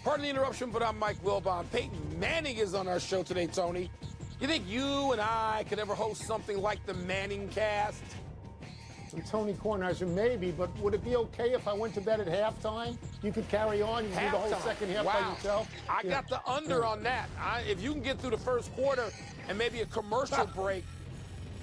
Pardon the interruption, but I'm Mike Wilbon. Peyton Manning is on our show today, Tony. You think you and I could ever host something like the Manning Cast? And Tony Kornheiser, maybe, but would it be okay if I went to bed at halftime? You could carry on, you could do the whole second half by yourself? I got the under on that. If you can get through the first quarter and maybe a commercial break,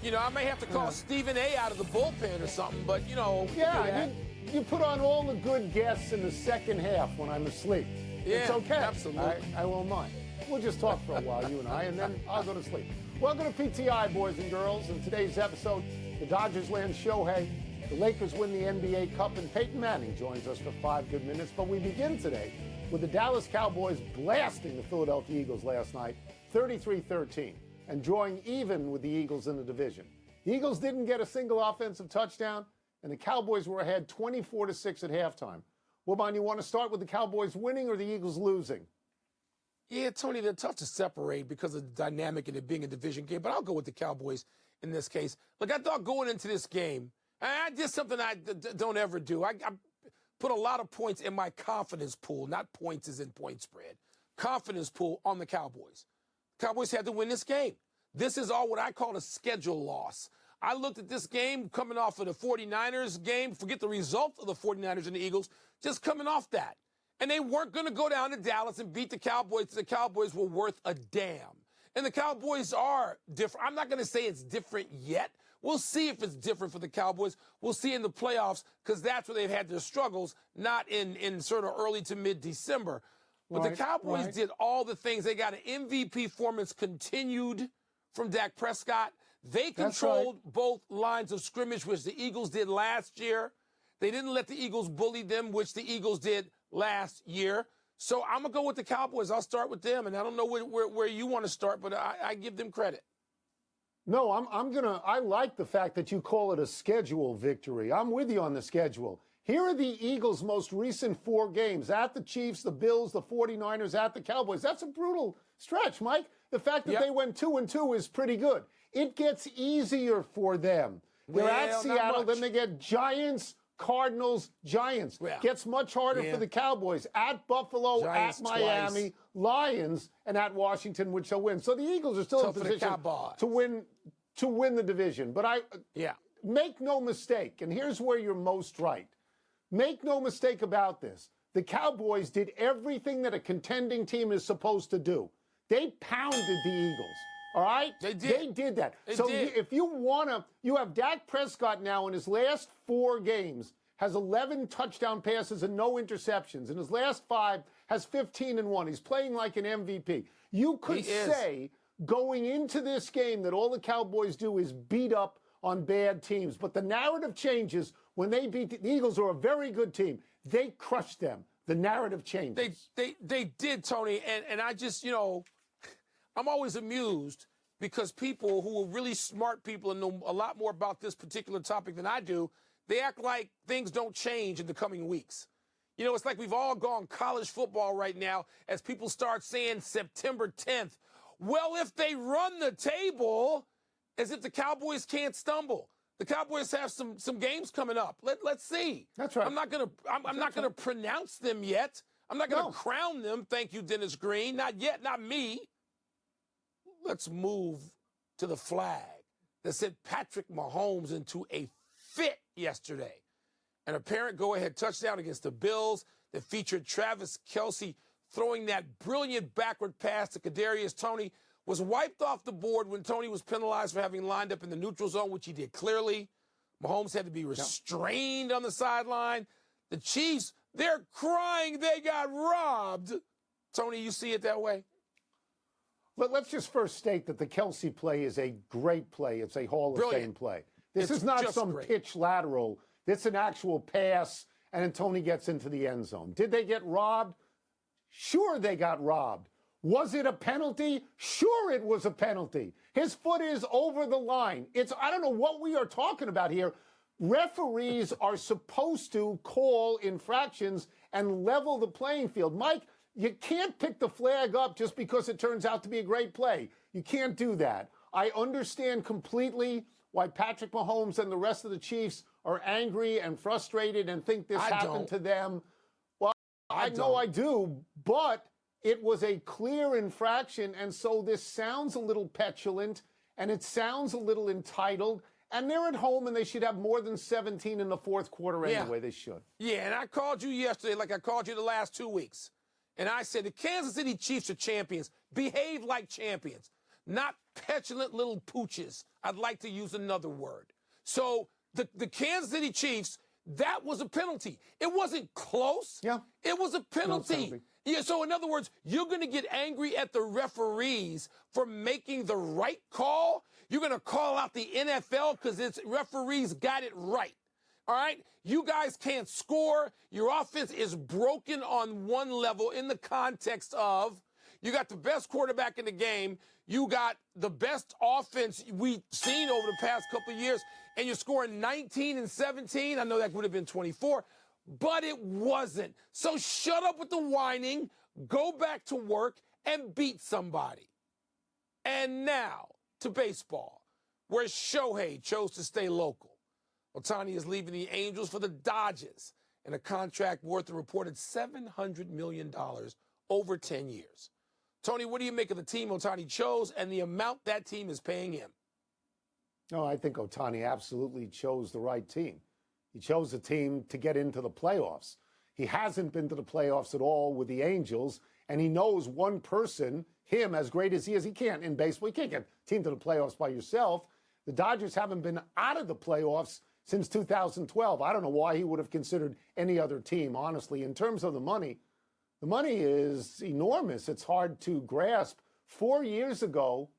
I may have to call Stephen A. out of the bullpen or something, but, Yeah, you put on all the good guests in the second half when I'm asleep. Yeah, it's okay. Absolutely. I won't mind. We'll just talk for a while, you and I, and then I'll go to sleep. Welcome to PTI, boys and girls. In today's episode, the Dodgers land Shohei, the Lakers win the NBA Cup, and Peyton Manning joins us for 5 good minutes. But we begin today with the Dallas Cowboys blasting the Philadelphia Eagles last night, 33-13, and drawing even with the Eagles in the division. The Eagles didn't get a single offensive touchdown, and the Cowboys were ahead 24-6 at halftime. Wilbon, you want to start with the Cowboys winning or the Eagles losing? Yeah, Tony, they're tough to separate because of the dynamic and it being a division game, but I'll go with the Cowboys in this case. Look, I thought going into this game, I did something I don't ever do. I put a lot of points in my confidence pool, not points as in point spread, confidence pool on the Cowboys. Cowboys had to win this game. This is all what I call a schedule loss. I looked at this game coming off of the 49ers game, forget the result of the 49ers and the Eagles, just coming off that. And they weren't going to go down to Dallas and beat the Cowboys. The Cowboys were worth a damn. And the Cowboys are different. I'm not going to say it's different yet. We'll see if it's different for the Cowboys. We'll see in the playoffs because that's where they've had their struggles, not in sort of early to mid-December. But the Cowboys did all the things. They got an MVP performance continued from Dak Prescott. They controlled both lines of scrimmage, which the Eagles did last year. They didn't let the Eagles bully them, which the Eagles did last year. So I'm going to go with the Cowboys. I'll start with them. And I don't know where you want to start, but I give them credit. No, I like the fact that you call it a schedule victory. I'm with you on the schedule. Here are the Eagles' most recent 4 games. At the Chiefs, the Bills, the 49ers, at the Cowboys. That's a brutal stretch, Mike. The fact that they went 2-2 is pretty good. It gets easier for them. They're at Seattle, then they get Giants, Cardinals, Giants. Gets much harder for the Cowboys. At Buffalo, Giants at Miami, twice. Lions, and at Washington, which they'll win. So the Eagles are still in position to win the division. But make no mistake, and here's where you're most right. Make no mistake about this. The Cowboys did everything that a contending team is supposed to do. They pounded the Eagles. All right? They did. They did that. If you want to, you have Dak Prescott now in his last 4 games, has 11 touchdown passes and no interceptions. In his last 5, has 15-1. He's playing like an MVP. You could say going into this game that all the Cowboys do is beat up on bad teams. But the narrative changes when they beat the Eagles, are a very good team. They crushed them. The narrative changes. They did, Tony. And I just, I'm always amused because people who are really smart people and know a lot more about this particular topic than I do, they act like things don't change in the coming weeks. It's like we've all gone college football right now as people start saying September 10th. Well, if they run the table, as if the Cowboys can't stumble. The Cowboys have some games coming up. Let's see. That's right. I'm not gonna pronounce them yet. I'm not gonna crown them. Thank you, Dennis Green. Not yet. Not me. Let's move to the flag that sent Patrick Mahomes into a fit yesterday. An apparent go-ahead touchdown against the Bills that featured Travis Kelce throwing that brilliant backward pass to Kadarius Toney was wiped off the board when Toney was penalized for having lined up in the neutral zone, which he did clearly. Mahomes had to be restrained on the sideline. The Chiefs, they're crying they got robbed. Tony, you see it that way? Let's just first state that the Kelce play is a great play. It's a Hall of Fame play. This is not some pitch lateral. It's an actual pass, and then Toney gets into the end zone. Did they get robbed? Sure, they got robbed. Was it a penalty? Sure, it was a penalty. His foot is over the line. I don't know what we are talking about here. Referees are supposed to call infractions and level the playing field. Mike, you can't pick the flag up just because it turns out to be a great play. You can't do that. I understand completely why Patrick Mahomes and the rest of the Chiefs are angry and frustrated and think this happened to them. Well, I know I do, but it was a clear infraction, and so this sounds a little petulant, and it sounds a little entitled, and they're at home, and they should have more than 17 in the fourth quarter anyway. They should. Yeah, and I called you yesterday like I called you the last 2 weeks, and I said the Kansas City Chiefs are champions. Behave like champions, not petulant little pooches. I'd like to use another word. So the Kansas City Chiefs, that was a penalty. It wasn't close. Yeah. It was a penalty. No, yeah, so in other words, you're going to get angry at the referees for making the right call. You're going to call out the NFL because its referees got it right. All right? You guys can't score. Your offense is broken on one level in the context of you got the best quarterback in the game. You got the best offense we've seen over the past couple of years, and you're scoring 19 and 17. I know that would have been 24, but it wasn't. So shut up with the whining, go back to work, and beat somebody. And now to baseball, where Shohei chose to stay local. Ohtani is leaving the Angels for the Dodgers in a contract worth a reported $700 million over 10 years. Tony, what do you make of the team Ohtani chose and the amount that team is paying him? No, I think Ohtani absolutely chose the right team. He chose a team to get into the playoffs. He hasn't been to the playoffs at all with the Angels, and he knows one person, him, as great as he is, he can't, in baseball, you can't get a team to the playoffs by yourself. The Dodgers haven't been out of the playoffs since 2012. I don't know why he would have considered any other team, honestly. In terms of the money is enormous. It's hard to grasp. 4 years ago,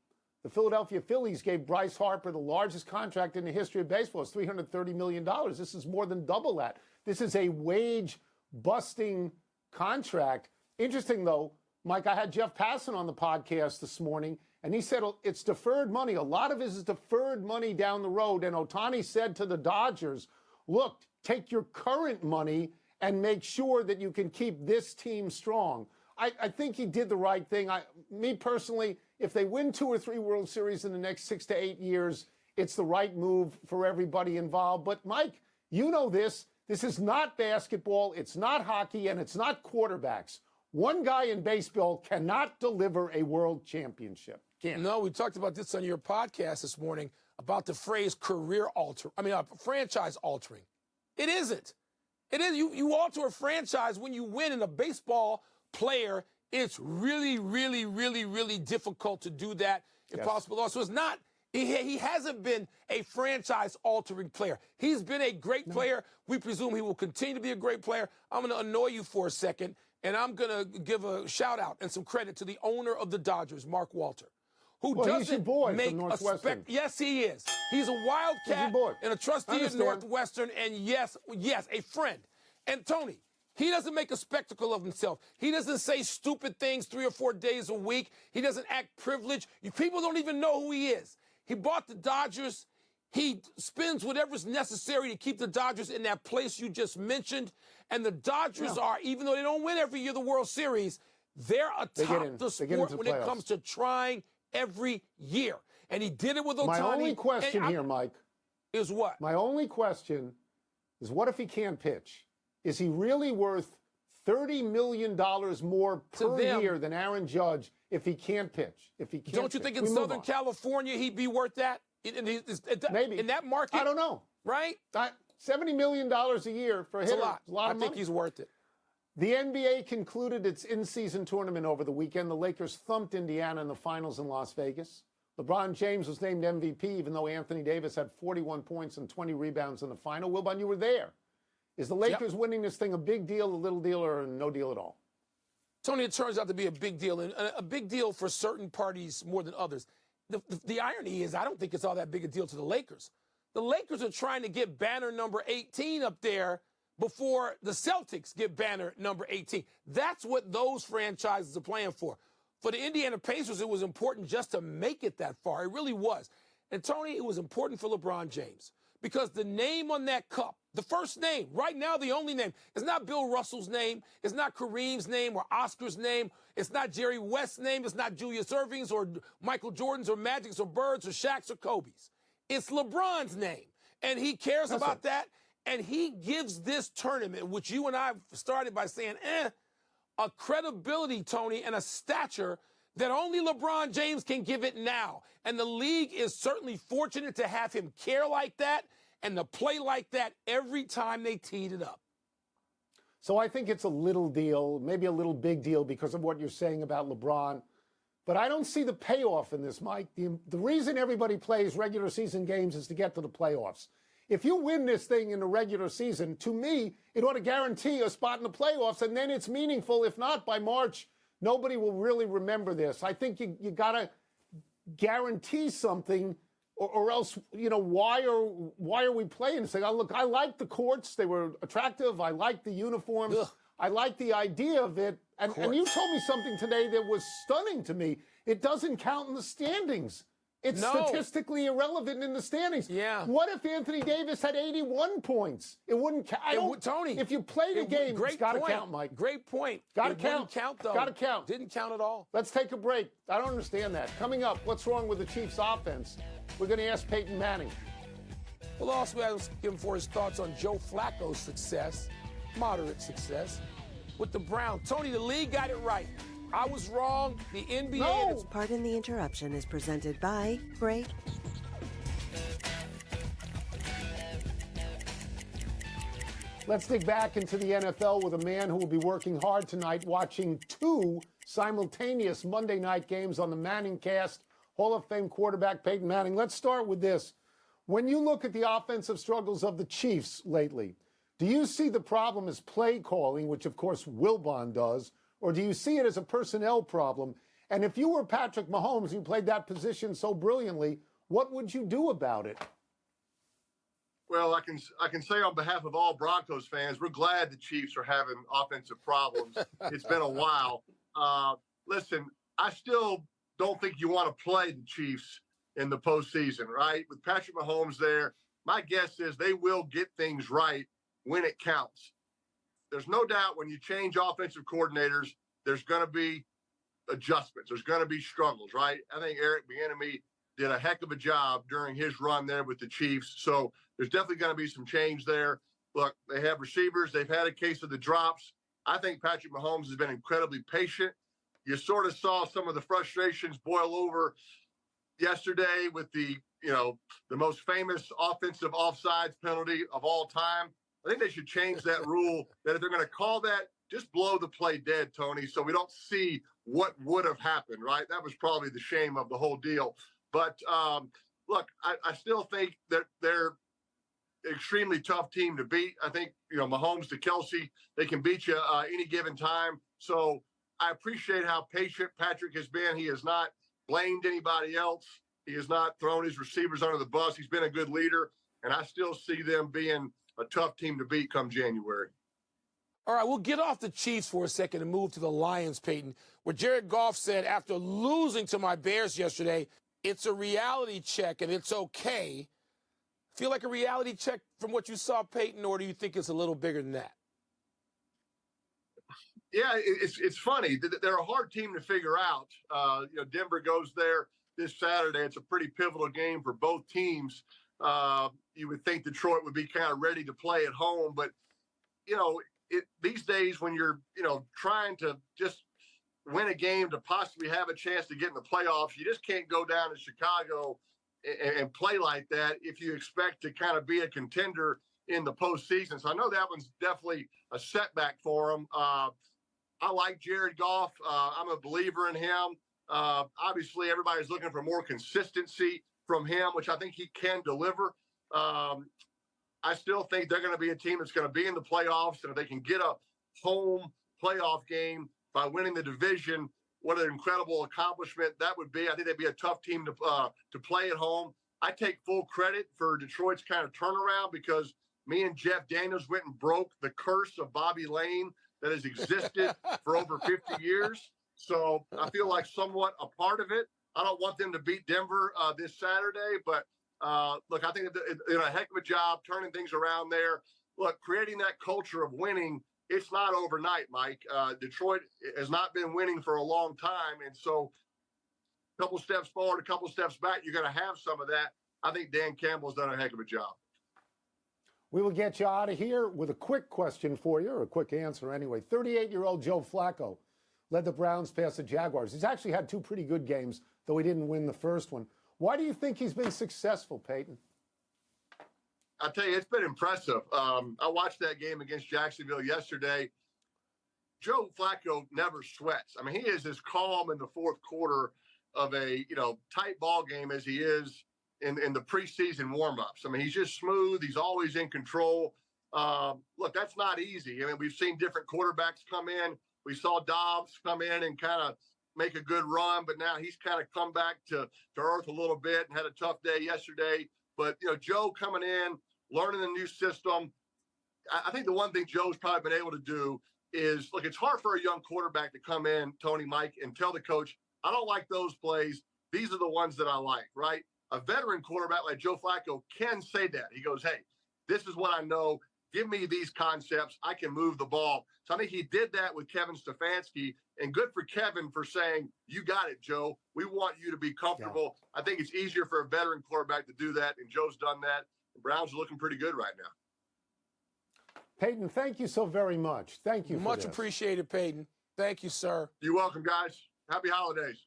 the Philadelphia Phillies gave Bryce Harper the largest contract in the history of baseball. It's $330 million. This is more than double that. This is a wage-busting contract. Interesting, though, Mike, I had Jeff Passan on the podcast this morning, and he said it's deferred money. A lot of it is deferred money down the road. And Ohtani said to the Dodgers, look, take your current money and make sure that you can keep this team strong. I think he did the right thing. Me personally, if they win 2 or 3 World Series in the next 6 to 8 years, it's the right move for everybody involved. But, Mike, you know this. This is not basketball. It's not hockey, and it's not quarterbacks. One guy in baseball cannot deliver a world championship. Can't. No, we talked about this on your podcast this morning about the phrase franchise altering. It isn't. It is. You alter a franchise when you win. In a baseball player, it's really, really, really, really difficult to do that. Impossible. Also, it's not. He hasn't been a franchise-altering player. He's been a great player. We presume he will continue to be a great player. I'm going to annoy you for a second, and I'm going to give a shout-out and some credit to the owner of the Dodgers, Mark Walter, who doesn't make a spec. Yes, he is. He's a wildcat and a trustee at Northwestern, and yes, a friend. And Tony, he doesn't make a spectacle of himself. He doesn't say stupid things 3 or 4 days a week. He doesn't act privileged. People don't even know who he is. He bought the Dodgers. He spends whatever's necessary to keep the Dodgers in that place you just mentioned. And the Dodgers are, even though they don't win every year the World Series, they're atop the sport when it comes to trying every year. And he did it with Ohtani. My only question here, Mike, is what? My only question is, what if he can't pitch? Is he really worth $30 million more per year than Aaron Judge if he can't pitch? If he can't, don't you think in Southern California he'd be worth that? Maybe in that market. I don't know. Right? $70 million a year for a hitter. It's a lot. Of money. I think he's worth it. The NBA concluded its in-season tournament over the weekend. The Lakers thumped Indiana in the finals in Las Vegas. LeBron James was named MVP, even though Anthony Davis had 41 points and 20 rebounds in the final. Wilbon, you were there. Is the Lakers winning this thing a big deal, a little deal, or no deal at all? Tony, it turns out to be a big deal, and a big deal for certain parties more than others. The irony is I don't think it's all that big a deal to the Lakers. The Lakers are trying to get banner number 18 up there before the Celtics get banner number 18. That's what those franchises are playing for. For the Indiana Pacers, it was important just to make it that far. It really was. And, Tony, it was important for LeBron James because the name on that cup, the first name, right now the only name, is not Bill Russell's name, it's not Kareem's name or Oscar's name, it's not Jerry West's name, it's not Julius Erving's or Michael Jordan's or Magic's or Bird's or Shaq's or Kobe's. It's LeBron's name, and he cares about that, and he gives this tournament, which you and I started by saying, a credibility, Tony, and a stature that only LeBron James can give it now. And the league is certainly fortunate to have him care like that and to play like that every time they teed it up. So I think it's a little deal, maybe a little big deal because of what you're saying about LeBron. But I don't see the payoff in this, Mike. The reason everybody plays regular season games is to get to the playoffs. If you win this thing in the regular season, to me, it ought to guarantee a spot in the playoffs, and then it's meaningful. If not, by March, nobody will really remember this. I think you got to guarantee something, or else, why are we playing this thing? Look, I like the courts. They were attractive. I like the uniforms. Ugh. I like the idea of it. And you told me something today that was stunning to me. It doesn't count in the standings. It's statistically irrelevant in the standings. Yeah. What if Anthony Davis had 81 points? It wouldn't count. Tony, if you play the game, it's got to point. count, Mike. Great point. Got to It count. wouldn't count, though. Got to count. Didn't count at all. Let's take a break. I don't understand that. Coming up, what's wrong with the Chiefs' offense? We're going to ask Peyton Manning. We'll also ask him for his thoughts on Joe Flacco's success, moderate success, with the Browns. Tony, the league got it right. I was wrong. The NBA... No. Pardon the Interruption is presented by Great. Let's dig back into the NFL with a man who will be working hard tonight, watching two simultaneous Monday night games on the Manning Cast, Hall of Fame quarterback Peyton Manning. Let's start with this. When you look at the offensive struggles of the Chiefs lately, do you see the problem as play calling, which of course Wilbon does, or do you see it as a personnel problem? And if you were Patrick Mahomes, you played that position so brilliantly, what would you do about it? Well, I can say on behalf of all Broncos fans, we're glad the Chiefs are having offensive problems. It's been a while. Listen, I still don't think you want to play the Chiefs in the postseason, right? With Patrick Mahomes there, my guess is they will get things right when it counts. There's no doubt when you change offensive coordinators, there's going to be adjustments. There's going to be struggles, right? I think Eric Bieniemy did a heck of a job during his run there with the Chiefs. So there's definitely going to be some change there. Look, they have receivers. They've had a case of the drops. I think Patrick Mahomes has been incredibly patient. You sort of saw some of the frustrations boil over yesterday with the most famous offensive offsides penalty of all time. I think they should change that rule that if they're going to call that, just blow the play dead, Tony, so we don't see what would have happened, right? That was probably the shame of the whole deal. But look, I still think that they're an extremely tough team to beat. I think, Mahomes to Kelsey, they can beat you any given time. So I appreciate how patient Patrick has been. He has not blamed anybody else. He has not thrown his receivers under the bus. He's been a good leader, and I still see them being a tough team to beat come January. All right, we'll get off the Chiefs for a second and move to the Lions, Peyton, where Jared Goff said after losing to my Bears yesterday, it's a reality check and it's okay. Feel like a reality check from what you saw, Peyton, or do you think it's a little bigger than that? Yeah, it's funny. They're a hard team to figure out. Denver goes there this Saturday. It's a pretty pivotal game for both teams. You would think Detroit would be kind of ready to play at home, but these days when you're trying to just win a game to possibly have a chance to get in the playoffs, you just can't go down to Chicago and play like that if you expect to kind of be a contender in the postseason. So I know that one's definitely a setback for them. I like Jared Goff. I'm a believer in him. Obviously, everybody's looking for more consistency from him, which I think he can deliver. I still think they're going to be a team that's going to be in the playoffs, and if they can get a home playoff game by winning the division, what an incredible accomplishment that would be. I think they'd be a tough team to play at home. I take full credit for Detroit's kind of turnaround because me and Jeff Daniels went and broke the curse of Bobby Lane that has existed for over 50 years. So I feel like somewhat a part of it. I don't want them to beat Denver this Saturday, but look, I think they're doing a heck of a job turning things around there. Look, creating that culture of winning, it's not overnight, Mike. Detroit has not been winning for a long time, and so a couple steps forward, a couple steps back, you're going to have some of that. I think Dan Campbell's done a heck of a job. We will get you out of here with a quick question for you, or a quick answer anyway. 38-year-old Joe Flacco led the Browns past the Jaguars. He's actually had two pretty good games, though he didn't win the first one. Why do you think he's been successful, Peyton? I'll tell you, it's been impressive. I watched that game against Jacksonville yesterday. Joe Flacco never sweats. I mean, he is as calm in the fourth quarter of a, tight ball game as he is in the preseason warmups. I mean, he's just smooth. He's always in control. Look, that's not easy. I mean, we've seen different quarterbacks come in. We saw Dobbs come in and kind of make a good run, but now he's kind of come back to earth a little bit and had a tough day yesterday. But, Joe coming in, learning the new system. I think the one thing Joe's probably been able to do is, look, it's hard for a young quarterback to come in, Tony, Mike, and tell the coach, I don't like those plays. These are the ones that I like, right? A veteran quarterback like Joe Flacco can say that. He goes, hey, this is what I know. Give me these concepts. I can move the ball. So I think he did that with Kevin Stefanski, and good for Kevin for saying, you got it, Joe. We want you to be comfortable. Yeah. I think it's easier for a veteran quarterback to do that, and Joe's done that. The Browns are looking pretty good right now. Peyton, thank you so very much. Thank you. Much appreciated, Peyton. Thank you, sir. You're welcome, guys. Happy holidays.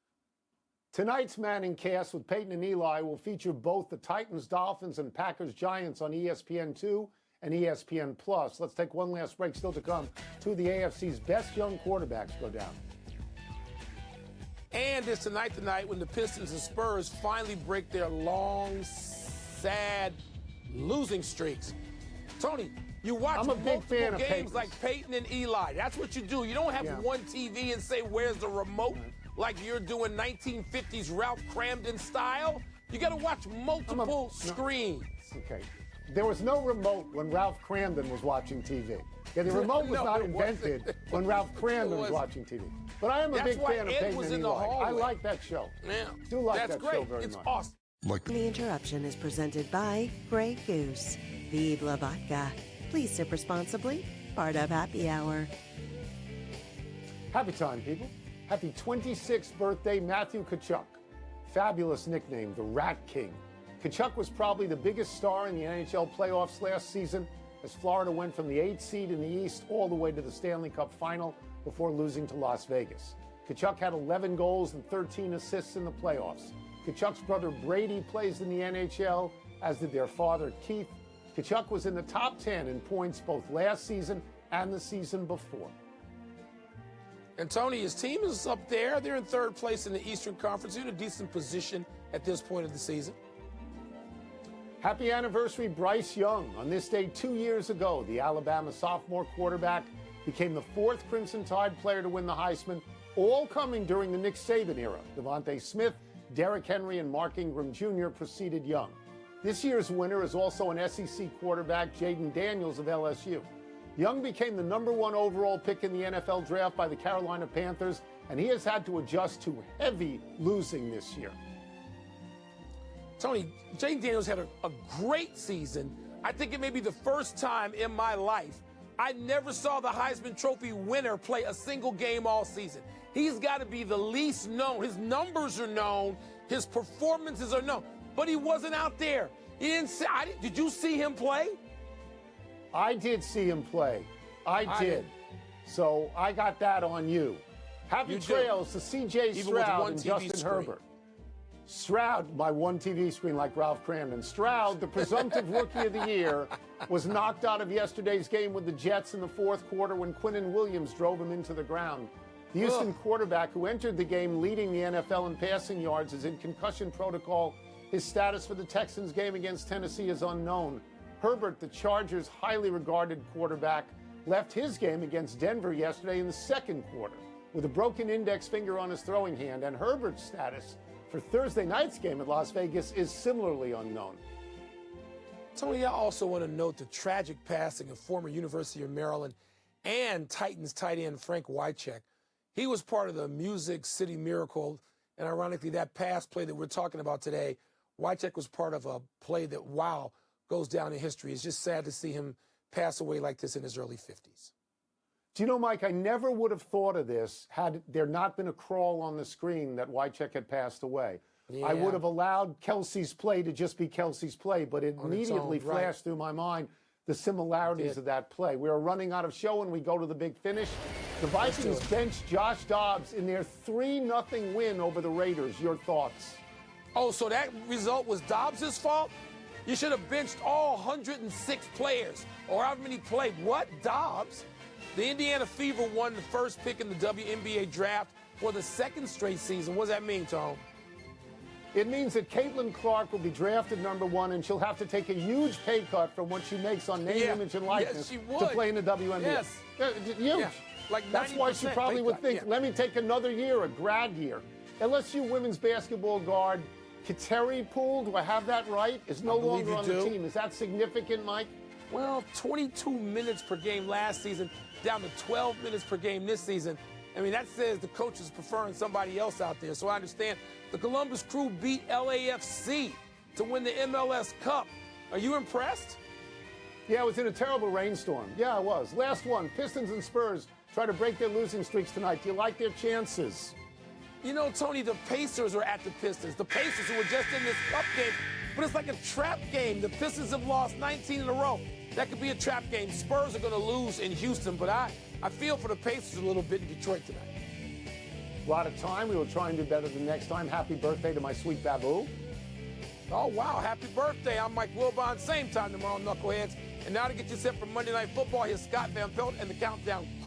Tonight's Manning Cast with Peyton and Eli will feature both the Titans, Dolphins, and Packers, Giants on ESPN2 and ESPN+. Let's take one last break. Still to come, two of the AFC's best young quarterbacks go down. And it's tonight when the Pistons and Spurs finally break their long, sad losing streaks. Tony, you watch multiple games like Peyton and Eli. That's what you do. You don't have one TV and say, where's the remote? Like you're doing 1950s Ralph Cramden style. You got to watch multiple screens. Okay. There was no remote when Ralph Cramden was watching TV. Yeah, the remote was not invented when Ralph Cramden was watching TV. But I am a big fan of Peyton and Eli. I like that show. Yeah. Do like that show very much. It's awesome. The Interruption is presented by Grey Goose. Vive la vodka. Please sip responsibly. Part of Happy Hour. Happy time, people. Happy 26th birthday, Matthew Tkachuk. Fabulous nickname, the Rat King. Tkachuk was probably the biggest star in the NHL playoffs last season as Florida went from the 8th seed in the East all the way to the Stanley Cup final before losing to Las Vegas. Tkachuk had 11 goals and 13 assists in the playoffs. Tkachuk's brother Brady plays in the NHL, as did their father Keith. Tkachuk was in the top 10 in points both last season and the season before. And Tony, his team is up there. They're in third place in the Eastern Conference. They're in a decent position at this point of the season. Happy anniversary, Bryce Young. On this day 2 years ago, the Alabama sophomore quarterback became the fourth Crimson Tide player to win the Heisman, all coming during the Nick Saban era. Devontae Smith, Derrick Henry, and Mark Ingram Jr. preceded Young. This year's winner is also an SEC quarterback, Jaden Daniels of LSU. Young became the #1 overall pick in the NFL draft by the Carolina Panthers, and he has had to adjust to heavy losing this year. Tony, Jaden Daniels had a great season. I think it may be the first time in my life I never saw the Heisman Trophy winner play a single game all season. He's got to be the least known. His numbers are known. His performances are known. But he wasn't out there. He didn't see, did you see him play? I did see him play. I did. So I got that on you. Happy trails to C.J. Stroud and Justin Herbert. Stroud, my one TV screen like Ralph Cramden. Stroud, the presumptive rookie of the year, was knocked out of yesterday's game with the Jets in the fourth quarter when Quinnen Williams drove him into the ground. The Houston quarterback, who entered the game leading the NFL in passing yards, is in concussion protocol. His status for the Texans game against Tennessee is unknown. Herbert, the Chargers' highly regarded quarterback, left his game against Denver yesterday in the second quarter with a broken index finger on his throwing hand, and Herbert's status for Thursday night's game at Las Vegas is similarly unknown. Tony, I also want to note the tragic passing of former University of Maryland and Titans tight end Frank Wycheck. He was part of the Music City Miracle, and ironically, that pass play that we're talking about today, Wycheck was part of a play that, goes down in history. It's just sad to see him pass away like this in his early 50s. Do you know, Mike, I never would have thought of this had there not been a crawl on the screen that Wycheck had passed away. Yeah. I would have allowed Kelsey's play to just be Kelsey's play, but it immediately flashed through my mind the similarities of that play. We are running out of show and we go to the big finish. The Vikings benched Josh Dobbs in their 3-0 win over the Raiders. Your thoughts? Oh, so that result was Dobbs' fault? You should have benched all 106 players, or however many played. What? Dobbs? The Indiana Fever won the first pick in the WNBA draft for the second straight season. What does that mean, Tom? It means that Caitlin Clark will be drafted #1, and she'll have to take a huge pay cut from what she makes on name, image, and likeness to play in the WNBA. Yes. Huge. Yeah. Like That's why she probably would think, let me take another year, a grad year. LSU women's basketball guard Kateri Poole, do I have that right, is no longer on the team. Is that significant, Mike? Well, 22 minutes per game last season, down to 12 minutes per game this season. I mean, that says the coach is preferring somebody else out there. So I understand. The Columbus Crew beat LAFC to win the MLS Cup. Are you impressed? Yeah, it was in a terrible rainstorm. Yeah, I was. Last one, Pistons and Spurs try to break their losing streaks tonight. Do you like their chances? You know, Tony, the Pacers are at the Pistons. The Pacers who were just in this Cup game, but it's like a trap game. The Pistons have lost 19 in a row. That could be a trap game. Spurs are going to lose in Houston, but I feel for the Pacers a little bit in Detroit tonight. A lot of time. We will try and do better the next time. Happy birthday to my sweet Babu. Oh, wow. Happy birthday. I'm Mike Wilbon. Same time tomorrow, Knuckleheads. And now to get you set for Monday Night Football, here's Scott Van Pelt and the Countdown Crew.